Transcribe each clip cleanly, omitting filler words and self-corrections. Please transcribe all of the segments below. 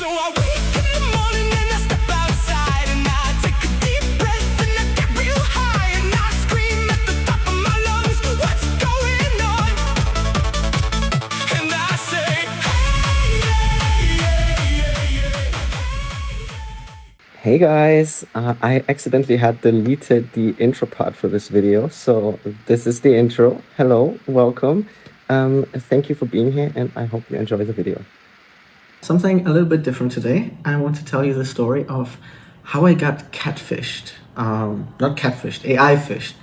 So I wake in the morning and I step outside and I take a deep breath and I get real high and I scream at the top of my lungs, what's going on? And I say, Hey guys, I accidentally had deleted the intro part for this video, so this is the intro. Hello, welcome. Thank you for being here and I hope you enjoy the video. Something a little bit different today. I want to tell you the story of how I got catfished. Not catfished, AI fished.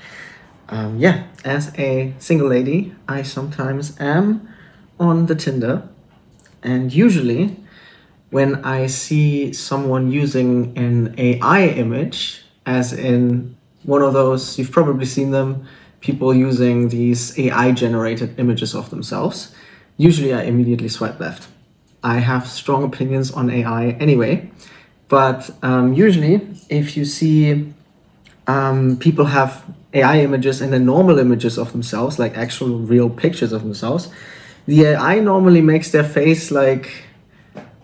Yeah, as a single lady, I sometimes am on the Tinder, and usually when I see someone using an AI image, as in one of those, you've probably seen them, people using these AI generated images of themselves, usually I immediately swipe left. I have strong opinions on AI anyway, but usually if you see people have AI images and then normal images of themselves, like actual real pictures of themselves, the AI normally makes their face like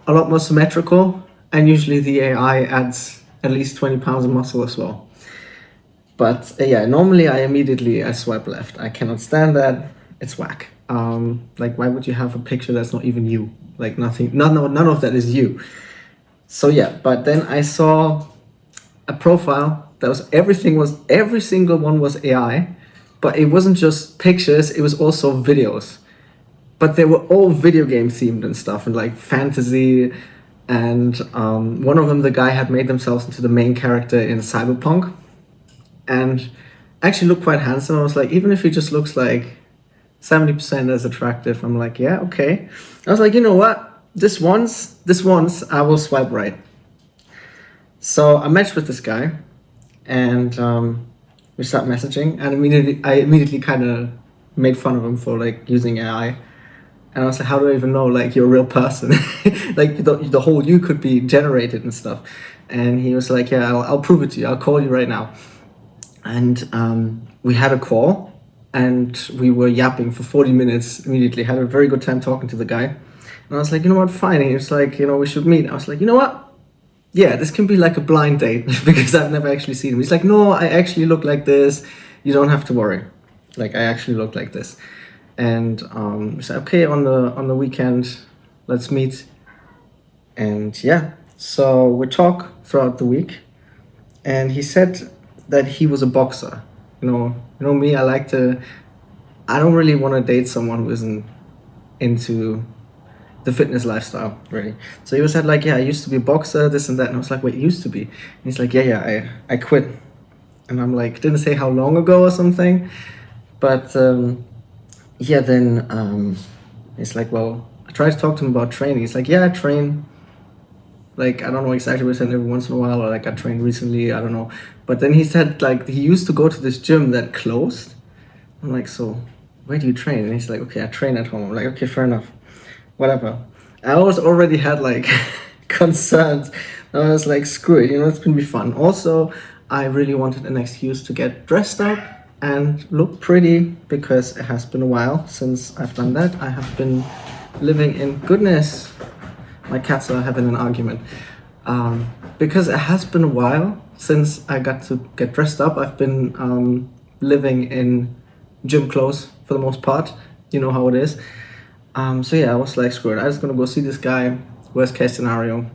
a lot more symmetrical, and usually the AI adds at least 20 pounds of muscle as well. But yeah, normally I swipe left. I cannot stand that. It's whack. Like, why would you have a picture that's not even you? Like nothing, none of that is you. So yeah, but then I saw a profile that was every single one was AI, but it wasn't just pictures, it was also videos. But they were all video game themed and stuff, and like fantasy. And one of them, the guy had made themselves into the main character in Cyberpunk, and actually looked quite handsome. I was like, even if he just looks like 70% as attractive, I'm like, yeah, okay. I was like, you know what? This once, I will swipe right. So I matched with this guy, and we start messaging, and I immediately kind of made fun of him for like using AI. And I was like, how do I even know, like, you're a real person? Like, the whole you could be generated and stuff. And he was like, yeah, I'll prove it to you. I'll call you right now. And we had a call, and we were yapping for 40 minutes immediately. Had a very good time talking to the guy. And I was like, you know what, fine. And he was like, we should meet. I was like, you know what? Yeah, this can be like a blind date because I've never actually seen him. He's like, no, I actually look like this. You don't have to worry. Like, I actually look like this. And we said, okay, on the weekend, let's meet. And yeah, so we talk throughout the week. And he said that he was a boxer. You know me, I don't really want to date someone who isn't into the fitness lifestyle, really. So he was said like, yeah, I used to be a boxer, this and that. And I was like, wait, used to be? And he's like, yeah, I quit. And I'm like, didn't say how long ago or something. But yeah, then he's like, well, I tried to talk to him about training. He's like, yeah, I train. Like, I don't know exactly what he said, every once in a while, or like I trained recently, I don't know. But then he said like he used to go to this gym that closed. I'm like, so where do you train? And he's like, okay, I train at home. I'm like, okay, fair enough. Whatever. I already had like concerns. I was like, screw it, it's gonna be fun. Also, I really wanted an excuse to get dressed up and look pretty because it has been a while since I've done that. I have been living in goodness. My cats are having an argument. Because it has been a while since I got to get dressed up. I've been living in gym clothes for the most part. You know how it is. So yeah, I was like, screw it. I was gonna go see this guy. Worst case scenario,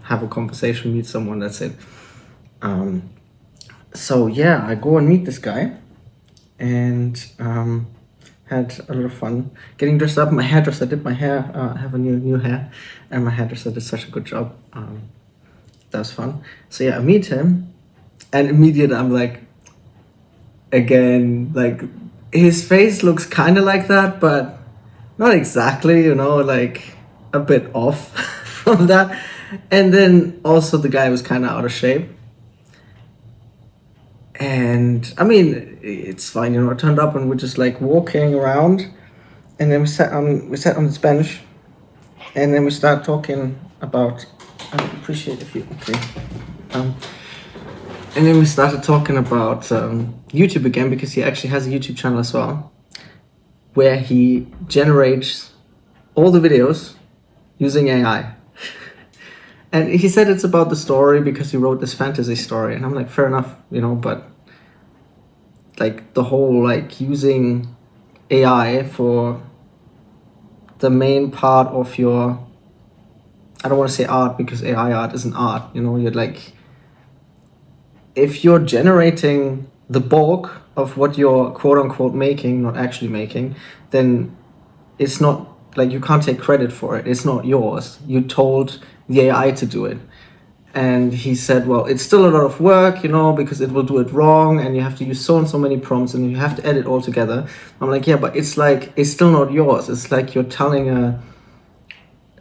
have a conversation, meet someone. That's it. So yeah, I go and meet this guy, and had a lot of fun getting dressed up. My hairdresser did my hair. I have a new hair, and my hairdresser did such a good job. That was fun. So yeah, I meet him, and immediately I'm like, again, like his face looks kind of like that, but not exactly. Like a bit off from that. And then also the guy was kind of out of shape. And I mean, it's fine, I turned up and we're just like walking around, and then we sat on this bench, and then we started talking about. I appreciate if you okay. And then we started talking about YouTube again, because he actually has a YouTube channel as well, where he generates all the videos using AI. And he said it's about the story because he wrote this fantasy story, and I'm like, fair enough, but like the whole like using AI for the main part of your, I don't want to say art because AI art isn't art, you're like, if you're generating the bulk of what you're quote unquote making, not actually making, then it's not like you can't take credit for it. It's not yours. You told the AI to do it. And he said, well, it's still a lot of work, because it will do it wrong and you have to use so and so many prompts and you have to edit all together. I'm like, yeah, but it's still not yours. It's like you're telling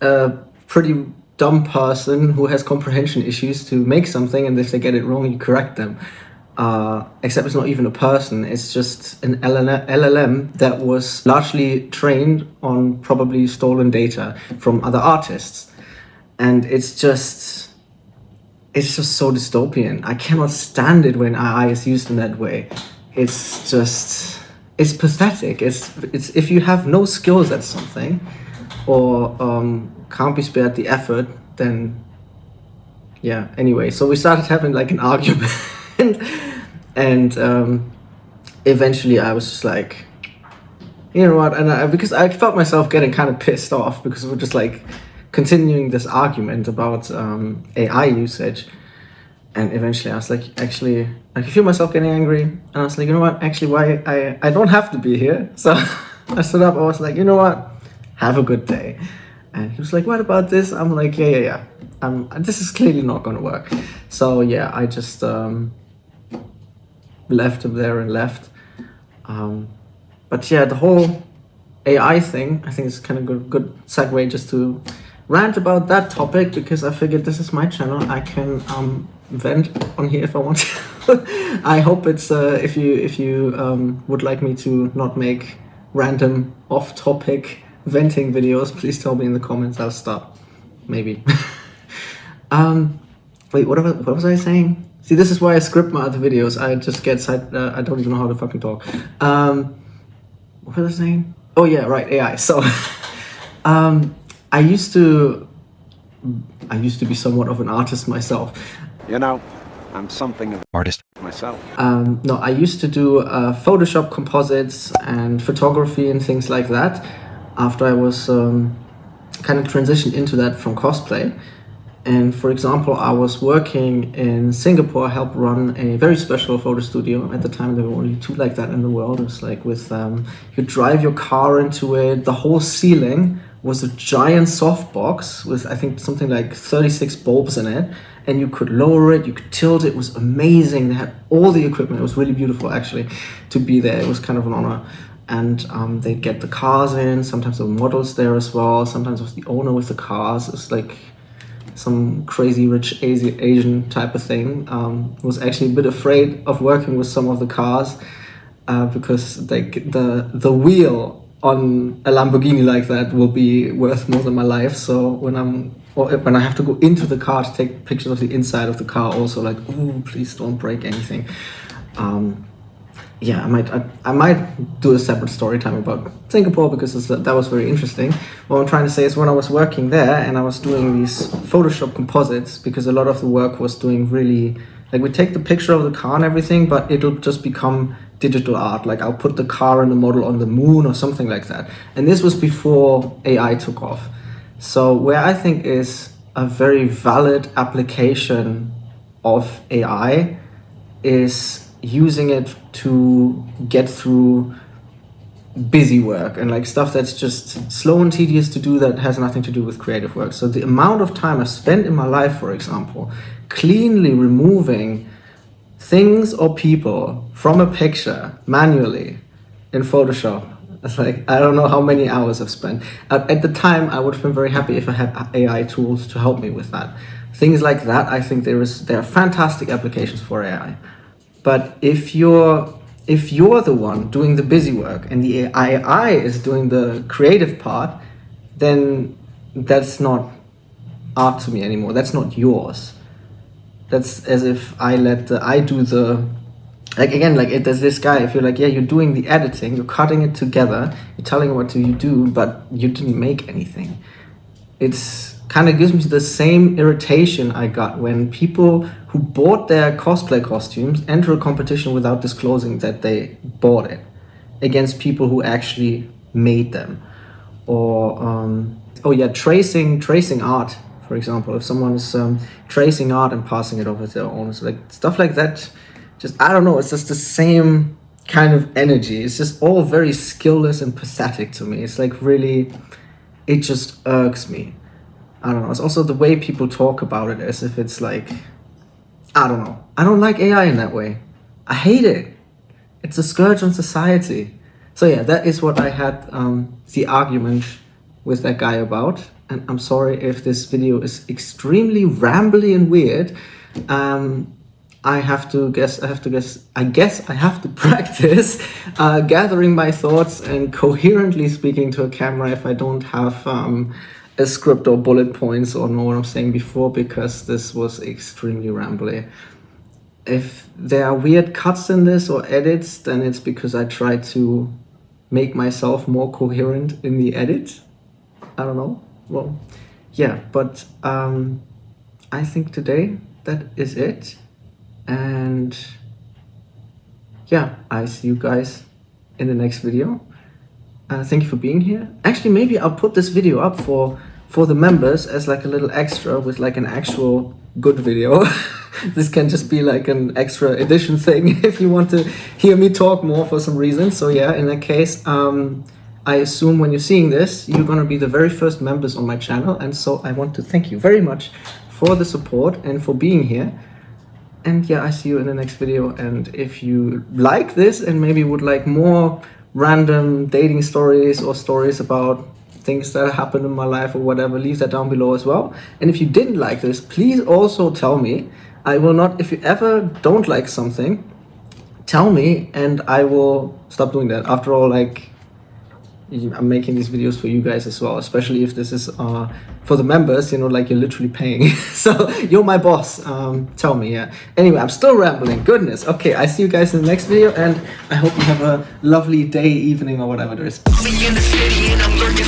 a pretty dumb person who has comprehension issues to make something, and if they get it wrong, you correct them. Except it's not even a person, it's just an LLM that was largely trained on probably stolen data from other artists. And it's just so dystopian. I cannot stand it when AI is used in that way. It's pathetic. It's if you have no skills at something, or can't be spared the effort, then yeah. Anyway, so we started having like an argument, and eventually I was just like, you know what? And because I felt myself getting kind of pissed off because we're just like continuing this argument about AI usage. And eventually I was like, actually, I could feel myself getting angry. And I was like, you know what? Actually, why I don't have to be here. So I stood up. I was like, you know what? Have a good day. And he was like, what about this? I'm like, yeah. This is clearly not going to work. So yeah, I just left him there and left. But yeah, the whole AI thing, I think it's kind of a good segue just to rant about that topic, because I figured this is my channel. I can vent on here if I want to. I hope it's if you would like me to not make random off-topic venting videos, please tell me in the comments. I'll stop, maybe. Wait, what was I saying? See, this is why I script my other videos. I just get I don't even know how to fucking talk. What was I saying? Oh yeah, right, AI. So I used to be somewhat of an artist myself. I'm something of an artist myself. No, I used to do Photoshop composites and photography and things like that after I was kind of transitioned into that from cosplay. And for example, I was working in Singapore, helped run a very special photo studio. At the time, there were only 2 like that in the world. It was like with, you drive your car into it. The whole ceiling was a giant softbox with, I think, something like 36 bulbs in it. And you could lower it, you could tilt it. It was amazing. They had all the equipment. It was really beautiful, actually, to be there. It was kind of an honor. And they'd get the cars in. Sometimes there were models there as well. Sometimes it was the owner with the cars. It was like some crazy rich Asian type of thing. Was actually a bit afraid of working with some of the cars because like the wheel on a Lamborghini like that will be worth more than my life. So when I have to go into the car to take pictures of the inside of the car, also like, oh, please don't break anything. Yeah, I might do a separate story time about Singapore because that was very interesting. What I'm trying to say is when I was working there and I was doing these Photoshop composites, because a lot of the work was doing really, like we take the picture of the car and everything, but it'll just become digital art. Like I'll put the car and the model on the moon or something like that. And this was before AI took off. So where I think is a very valid application of AI is using it to get through busy work and like stuff that's just slow and tedious to do that has nothing to do with creative work. So the amount of time I spent in my life, for example, cleanly removing things or people from a picture manually in Photoshop, it's like, I don't know how many hours I've spent. At the time, I would have been very happy if I had AI tools to help me with that. Things like that, I think there are fantastic applications for AI. But if you're the one doing the busy work and the AI is doing the creative part, then that's not art to me anymore. That's not yours. That's as if I do the, like again, like there's this guy, if you're like, yeah, you're doing the editing, you're cutting it together, you're telling what you do, but you didn't make anything. It's kind of gives me the same irritation I got when people who bought their cosplay costumes enter a competition without disclosing that they bought it against people who actually made them. Or oh yeah, tracing art, for example. If someone is tracing art and passing it over to their owners, like stuff like that, just, I don't know, it's just the same kind of energy. It's just all very skillless and pathetic to me. It's like really, it just irks me. I don't know. It's also the way people talk about it as if it's like, I don't know. I don't like AI in that way. I hate it. It's a scourge on society. So yeah, that is what I had the argument with that guy about. And I'm sorry if this video is extremely rambly and weird. I guess I have to practice gathering my thoughts and coherently speaking to a camera if I don't have a script or bullet points or know what I'm saying before, because this was extremely rambly. If there are weird cuts in this or edits, then it's because I try to make myself more coherent in the edit. I don't know. Well, yeah, but I think today that is it. And yeah, I see you guys in the next video. Thank you for being here. Actually, maybe I'll put this video up for the members as like a little extra with like an actual good video. This can just be like an extra edition thing if you want to hear me talk more for some reason. So yeah, in that case, I assume when you're seeing this, you're gonna be the very first members on my channel. And so I want to thank you very much for the support and for being here. And yeah, I see you in the next video. And if you like this and maybe would like more random dating stories or stories about things that happened in my life or whatever, leave that down below as well. And if you didn't like this, please also tell me. I will not, if you ever don't like something, tell me and I will stop doing that. After all, like, I'm making these videos for you guys as well, especially if this is for the members, you know, like you're literally paying. So you're my boss. Tell me, yeah. Anyway, I'm still rambling. Goodness. Okay, I see you guys in the next video and I hope you have a lovely day, evening, or whatever there is. In the city and I'm lurking